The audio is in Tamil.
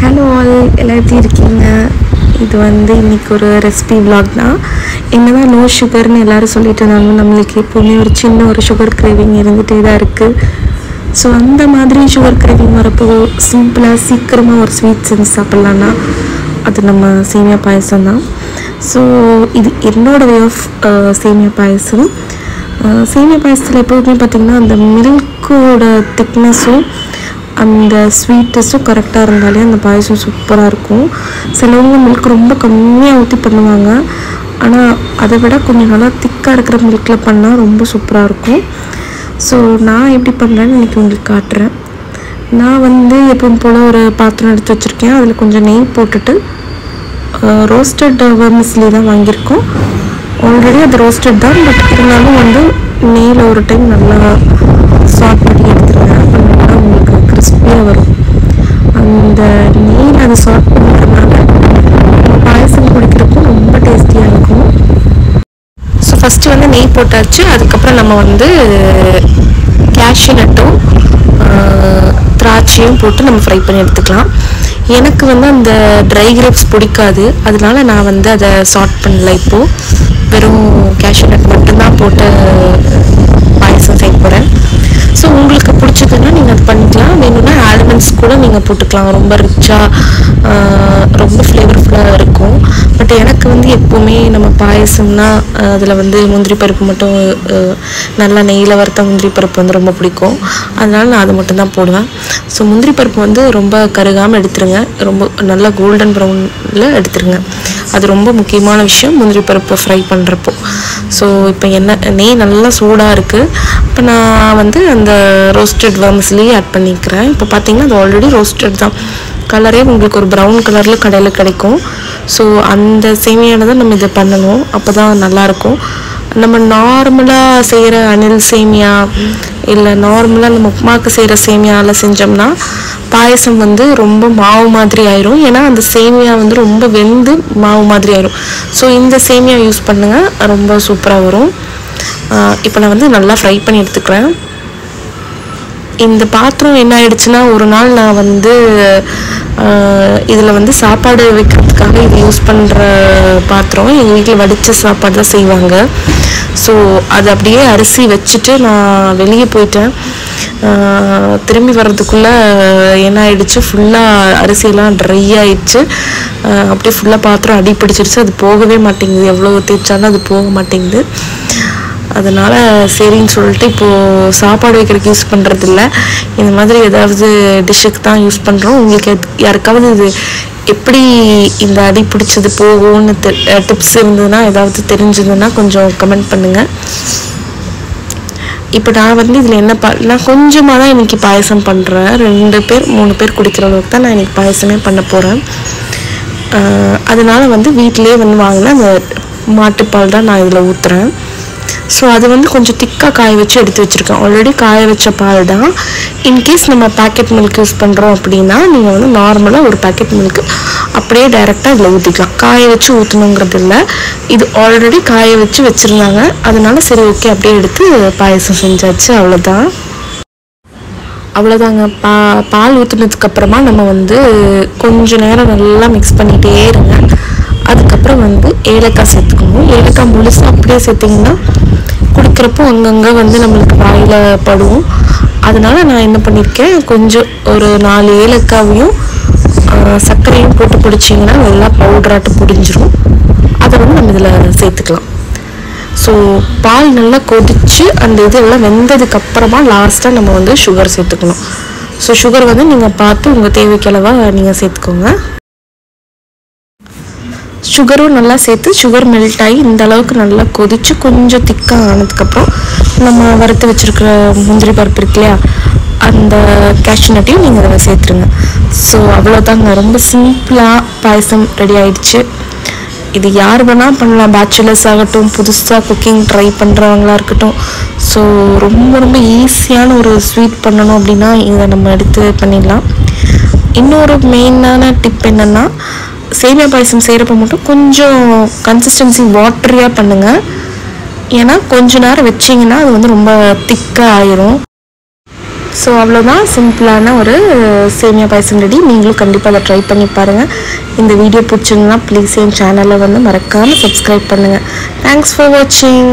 ஹலோ ஆல், எல்லாம் எப்படி இருக்கீங்க? இது இன்றைக்கி ஒரு ரெசிபி விலாக் தான். என்னதான் லோ சுகர்னு எல்லோரும் சொல்லிட்டு இருந்தாலும் நம்மளுக்கு எப்போவுமே ஒரு சின்ன ஒரு சுகர் கிரேவிங் இருந்துகிட்டே தான் இருக்குது. ஸோ அந்த மாதிரி சுகர் கிரேவிங் வரப்போ சிம்பிளாக சீக்கிரமாக ஒரு ஸ்வீட் செஞ்சு சாப்பிட்லான்னா அது நம்ம சேமியா பாயசம் தான். ஸோ இது என்னோடய வே ஆஃப் சேமியா பாயசம். சேமியா பாயசத்தில் எப்போதுமே பார்த்திங்கன்னா அந்த மில்கோட திக்னஸும் அந்த ஸ்வீட்டஸும் கரெக்டாக இருந்தாலே அந்த பாயசம் சூப்பராக இருக்கும். சிலவங்க மில்க் ரொம்ப கம்மியாக ஊற்றி பண்ணுவாங்க, ஆனால் அதை விட கொஞ்சம் நல்லா திக்காக இருக்கிற மில்கில் பண்ணால் ரொம்ப சூப்பராக இருக்கும். ஸோ நான் எப்படி பண்ணுறேன்னு இன்றைக்கி உங்களுக்கு காட்டுறேன். நான் எப்பவும் போல் ஒரு பாத்திரம் எடுத்து வச்சுருக்கேன். அதில் கொஞ்சம் நெய் போட்டுட்டு ரோஸ்டட் வெர்மிஸ்லி தான் வாங்கியிருக்கோம். ஆல்ரெடி அது ரோஸ்டட் தான், பட் இருந்தாலும் நெய்யில் ஒரு டைம் நல்லா சாட் பண்ணி எடுத்துருங்க. அப்போ உங்களுக்கு கிறிஸ்பியாக வரும். அந்த நெய்யில் அதை சாட் பண்ணுறதுனால பாயசம் குடிக்கிறப்போ ரொம்ப டேஸ்டியாக இருக்கும். ஸோ ஃபஸ்ட்டு நெய் போட்டாச்சு. அதுக்கப்புறம் நம்ம கேஷ்யூ நட்டும் திராட்சையும் போட்டு நம்ம ஃப்ரை பண்ணி எடுத்துக்கலாம். எனக்கு அந்த ட்ரை கிரேப்ஸ் பிடிக்காது, அதனால நான் அதை சாட் பண்ணல. இப்போது வெறும் கேஷ்யூ நட் மட்டும்தான் போட்டு பாயசம் செய்ய போகிறேன். ஸோ உங்களுக்கு பிடிச்சதுன்னா நீங்கள் அது பண்ணிக்கலாம். வேணும்னா ஆல்மண்ட்ஸ் கூட நீங்கள் போட்டுக்கலாம். ரொம்ப ரிச்சாக ரொம்ப ஃப்ளேவர்ஃபுல்லாக இருக்கும். பட் எனக்கு எப்போவுமே நம்ம பாயசம்னா அதில் முந்திரி பருப்பு மட்டும் நல்லா நெய்யில் வறுத்த முந்திரி பருப்பு ரொம்ப பிடிக்கும். அதனால் நான் அதை மட்டும்தான் போடுவேன். ஸோ முந்திரி பருப்பு ரொம்ப கருகாமல் எடுத்துருங்க. ரொம்ப நல்லா கோல்டன் ப்ரௌனில் எடுத்துருங்க. அது ரொம்ப முக்கியமான விஷயம் முந்திரி பருப்பை ஃப்ரை பண்ணுறப்போ. ஸோ இப்போ நெய் நல்லா சூடாக இருக்குது. இப்போ நான் அந்த ரோஸ்டட் வெர்மிஸ்லி ஆட் பண்ணிக்கிறேன். இப்போ பார்த்தீங்கன்னா அது ஆல்ரெடி ரோஸ்டட் தான். கலரே உங்களுக்கு ஒரு ப்ரௌன் கலரில் கடையில் கிடைக்கும். ஸோ அந்த சேமியாவில் தான் நம்ம இதை பண்ணணும். அப்போ தான் நல்லாயிருக்கும். நம்ம நார்மலாக செய்கிற அணில் சேமியா இல்லை நார்மலாக நம்ம உப்புமாக்கு செய்கிற சேமியாவில் செஞ்சோம்னா பாயசம் ரொம்ப மாவு மாதிரி ஆயிரும். ஏன்னா அந்த சேமியா ரொம்ப வெந்து மாவு மாதிரி ஆயிரும். ஸோ இந்த சேமியா யூஸ் பண்ணுங்கள், ரொம்ப சூப்பராக வரும். இப்போ நான் நல்லா ஃப்ரை பண்ணி எடுத்துக்கிறேன். இந்த பாத்திரம் என்ன ஆயிடுச்சுன்னா, ஒரு நாள் நான் இதில் சாப்பாடு வைக்கிறதுக்காக இது யூஸ் பண்ணுற பாத்திரம். எங்கள் வீட்டில் வடித்த சாப்பாடு தான் செய்வாங்க. ஸோ அது அப்படியே அரிசி வச்சுட்டு நான் வெளியே போயிட்டேன். திரும்பி வர்றதுக்குள்ளே என்ன ஆயிடுச்சு, ஃபுல்லாக அரிசியெல்லாம் ட்ரை ஆயிடுச்சு. அப்படியே ஃபுல்லாக பாத்திரம் அடி பிடிச்சிருச்சு. அது போகவே மாட்டேங்குது. எவ்வளோ தேய்ச்சாலும் அது போக மாட்டேங்குது. அதனால் சரின்னு சொல்லிட்டு இப்போது சாப்பாடு வைக்கிறதுக்கு யூஸ் பண்ணுறதில்ல. இந்த மாதிரி ஏதாவது டிஷ்ஷுக்கு தான் யூஸ் பண்ணுறோம். உங்களுக்கு யாருக்காவது இது எப்படி இந்த அடி பிடிச்சது போகும்னு டிப்ஸ் இருந்ததுன்னா, ஏதாவது தெரிஞ்சதுன்னா கொஞ்சம் கமெண்ட் பண்ணுங்கள். இப்போ நான் இதில் என்ன நான் கொஞ்சமாக தான் இன்றைக்கி பாயசம் பண்ணுறேன். 2 பேர் 3 பேர் குடிக்கிற அளவுக்கு தான் நான் இன்றைக்கி பாயசமே பண்ண போகிறேன். அதனால் வீட்டிலே வாங்கினா அந்த மாட்டுப்பால் தான் நான் இதில் ஊற்றுறேன். ஸோ அது கொஞ்சம் திக்காக காய வச்சு எடுத்து வச்சுருக்கேன். ஆல்ரெடி காய வச்ச பால் தான். இன்கேஸ் நம்ம பேக்கெட் மில்க் யூஸ் பண்ணுறோம் அப்படின்னா நீங்கள் நார்மலாக ஒரு பேக்கெட் மில்க் அப்படியே டைரெக்டாக இதில் ஊற்றிக்கலாம். காய வச்சு ஊற்றணுங்கிறது இல்லை. இது ஆல்ரெடி காய வச்சு வச்சுருந்தாங்க. அதனால சரி ஓகே அப்படியே எடுத்து பாயசம் செஞ்சாச்சு. அவ்வளோதாங்க. பால் ஊற்றுனதுக்கப்புறமா நம்ம கொஞ்சம் நேரம் நல்லா மிக்ஸ் பண்ணிகிட்டே இருங்க. அதுக்கப்புறம் ஏலக்காய் சேர்த்துக்கணும். ஏலக்காய் முழுசாக அப்படியே சேர்த்திங்கன்னா குடிக்கிறப்போ அங்கங்கே நம்மளுக்கு வாயில் படும். அதனால் நான் என்ன பண்ணியிருக்கேன், கொஞ்சம் ஒரு 4 ஏலக்காவையும் சர்க்கரையும் போட்டு பிடிச்சிங்கன்னா நல்லா பவுடராட்டு பிடிஞ்சிரும். அதை நம்ம இதில் சேர்த்துக்கலாம். ஸோ பால் நல்லா கொதித்து அந்த இதெல்லாம் வெந்ததுக்கப்புறமா லாஸ்ட்டாக நம்ம சுகர் சேர்த்துக்கணும். ஸோ சுகர் நீங்கள் பார்த்து உங்கள் தேவைக்களவாக நீங்கள் சேர்த்துக்கோங்க. சுகரும் நல்லா சேர்த்து சுகர் மெல்ட் ஆகி இந்த அளவுக்கு நல்லா கொதித்து கொஞ்சம் திக்காக ஆனதுக்கப்புறம் நம்ம வறுத்து வச்சுருக்கிற முந்திரி பருப்பு இருக்கு இல்லையா, அந்த கேஷ்யூ நட்டையும் நீங்கள் அதில் சேர்த்துருங்க. ஸோ அவ்வளோதாங்க. ரொம்ப சிம்பிளாக பாயசம் ரெடி ஆயிடுச்சு. இது யார் வேணால் பண்ணலாம். பேச்சுலர்ஸ் ஆகட்டும், புதுசாக குக்கிங் ட்ரை பண்ணுறவங்களா இருக்கட்டும். ஸோ ரொம்ப ரொம்ப ஈஸியான ஒரு ஸ்வீட் பண்ணணும் அப்படின்னா இதை நம்ம எடுத்து பண்ணிடலாம். இன்னொரு மெயினான டிப் என்னென்னா, சேமியா பாயசம் செய்கிறப்ப மட்டும் கொஞ்சம் கன்சிஸ்டன்சி வாட்டரியாக பண்ணுங்கள். ஏன்னா கொஞ்ச நேரம் வச்சிங்கன்னா அது ரொம்ப திக்காக ஆயிரும். ஸோ அவ்வளோதான், சிம்பிளான ஒரு சேமியா பாயசம் ரெடி. நீங்களும் கண்டிப்பாக அதை ட்ரை பண்ணி பாருங்கள். இந்த வீடியோ பிடிச்சிங்கன்னா ப்ளீஸ் என் சேனலை வந்து மறக்காமல் சப்ஸ்கிரைப் பண்ணுங்கள். தேங்க்ஸ் ஃபார் வாட்சிங்.